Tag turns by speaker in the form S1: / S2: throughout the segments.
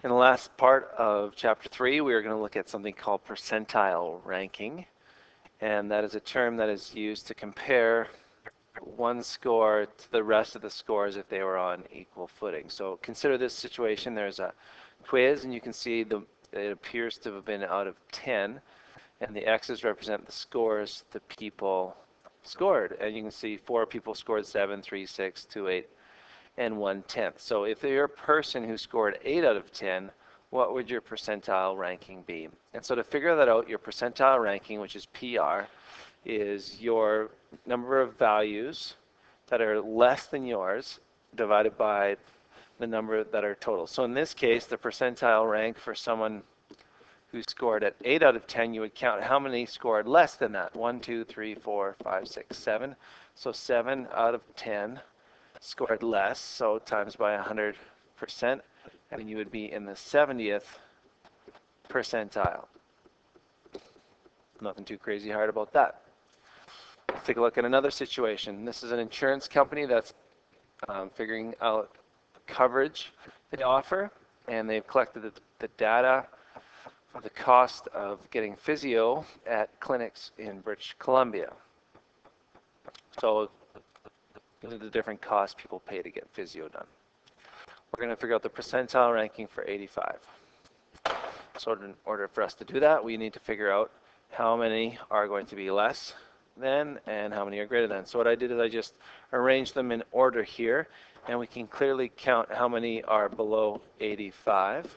S1: In the last part of Chapter 3, we are going to look at something called percentile ranking, and that is a term that is used to compare one score to the rest of the scores if they were on equal footing. So consider this situation. There's a quiz, and you can see it appears to have been out of 10, and the X's represent the scores the people scored. And you can see 4 people scored 7, 3, 6, 2, 8, and 1/10. So if you're a person who scored 8 out of 10, what would your percentile ranking be? And so to figure that out, your percentile ranking, which is PR, is your number of values that are less than yours divided by the number that are total. So in this case, the percentile rank for someone who scored at 8 out of 10, you would count how many scored less than that. 1, 2, 3, 4, 5, 6, 7. So 7 out of 10 scored less, so times by 100%, and you would be in the 70th percentile. Nothing too crazy hard about that. Let's take a look at another situation. This is an insurance company that's figuring out coverage they offer, and they've collected the data for the cost of getting physio at clinics in British Columbia. So these are the different costs people pay to get physio done. We're going to figure out the percentile ranking for 85. So in order for us to do that, we need to figure out how many are going to be less than and how many are greater than. So what I did is I just arranged them in order here, and we can clearly count how many are below 85.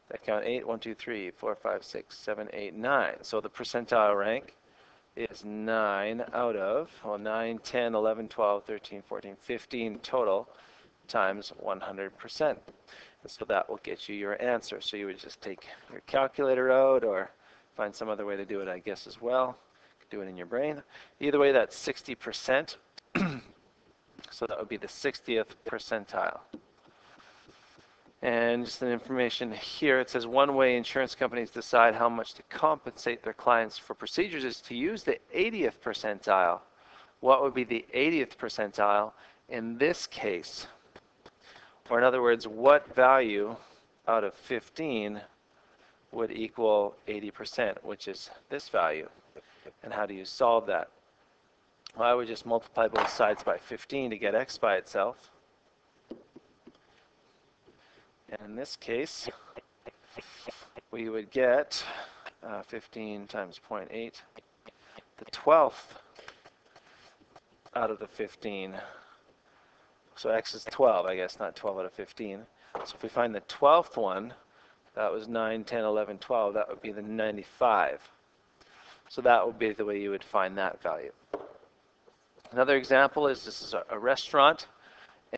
S1: That count 8, 1, 2, 3, 4, 5, 6, 7, 8, 9. So the percentile rank is 9 out of, well, 9, 10, 11, 12, 13, 14, 15 total times 100%. And so that will get you your answer. So you would just take your calculator out or find some other way to do it, I guess, as well. Do it in your brain. Either way, that's 60%. So that would be the 60th percentile. And just an information here, it says one way insurance companies decide how much to compensate their clients for procedures is to use the 80th percentile. What would be the 80th percentile in this case? Or in other words, what value out of 15 would equal 80%, which is this value? And how do you solve that? Well, I would just multiply both sides by 15 to get x by itself. And in this case, we would get 15 times 0.8, the 12th out of the 15. So x is 12, I guess, not 12 out of 15. So if we find the 12th one, that was 9, 10, 11, 12, that would be the 95. So that would be the way you would find that value. Another example is this is a restaurant,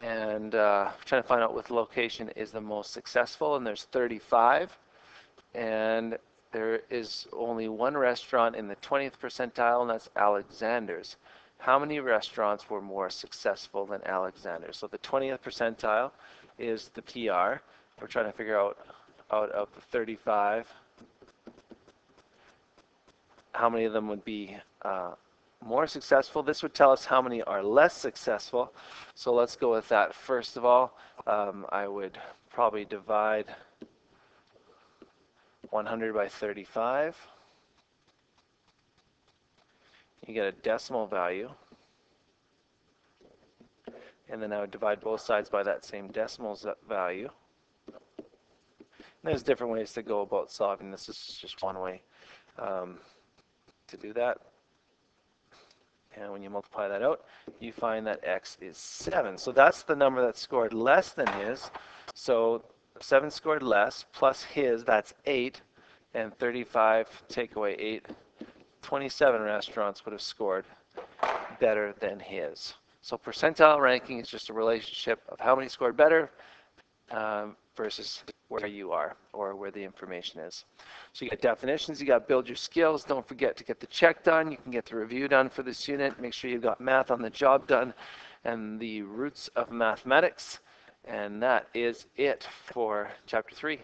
S1: and trying to find out what location is the most successful, and there's 35, and there is only one restaurant in the 20th percentile, and that's Alexander's. How many restaurants were more successful than Alexander's? So the 20th percentile is the PR. We're trying to figure out of the 35, how many of them would be more successful. This would tell us how many are less successful. So let's go with that. First of all, I would probably divide 100 by 35. You get a decimal value. And then I would divide both sides by that same decimal value. And there's different ways to go about solving this. This is just one way to do that. And when you multiply that out, you find that x is 7. So that's the number that scored less than his. So 7 scored less, plus his, that's 8. And 35, take away 8. 27 restaurants would have scored better than his. So percentile ranking is just a relationship of how many scored better versus where you are or where the information is. So you got definitions, you got build your skills. Don't forget to get the check done. You can get the review done for this unit. Make sure you've got math on the job done and the roots of mathematics. And that is it for Chapter 3.